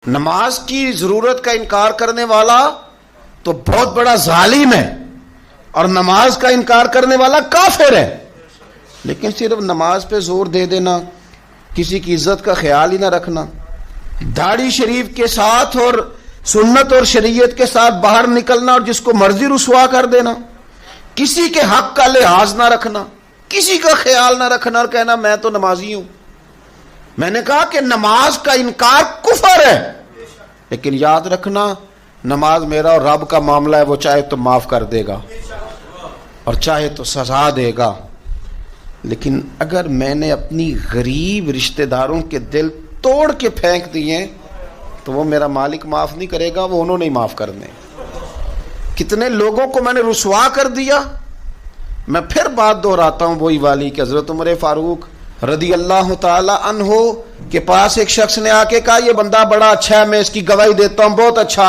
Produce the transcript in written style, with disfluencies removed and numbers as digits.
نماز کی ضرورت کا انکار کرنے والا تو بہت بڑا ظالم ہے اور نماز کا انکار کرنے والا کافر ہے. لیکن صرف نماز پہ زور دے دینا، کسی کی عزت کا خیال ہی نہ رکھنا، داڑھی شریف کے ساتھ اور سنت اور شریعت کے ساتھ باہر نکلنا اور جس کو مرضی رسوا کر دینا، کسی کے حق کا لحاظ نہ رکھنا، کسی کا خیال نہ رکھنا اور کہنا میں تو نمازی ہوں. میں نے کہا کہ نماز کا انکار کفر ہے، لیکن یاد رکھنا نماز میرا اور رب کا معاملہ ہے، وہ چاہے تو معاف کر دے گا اور چاہے تو سزا دے گا. لیکن اگر میں نے اپنی غریب رشتہ داروں کے دل توڑ کے پھینک دیے تو وہ میرا مالک معاف نہیں کرے گا، وہ انہوں نے معاف کرنے. کتنے لوگوں کو میں نے رسوا کر دیا. میں پھر بات دہراتا ہوں وہی والی کہ حضرت عمر فاروق رضی اللہ تعالی عنہ کے پاس ایک شخص نے آ کے کہا یہ بندہ بڑا اچھا ہے، میں اس کی گواہی دیتا ہوں، بہت اچھا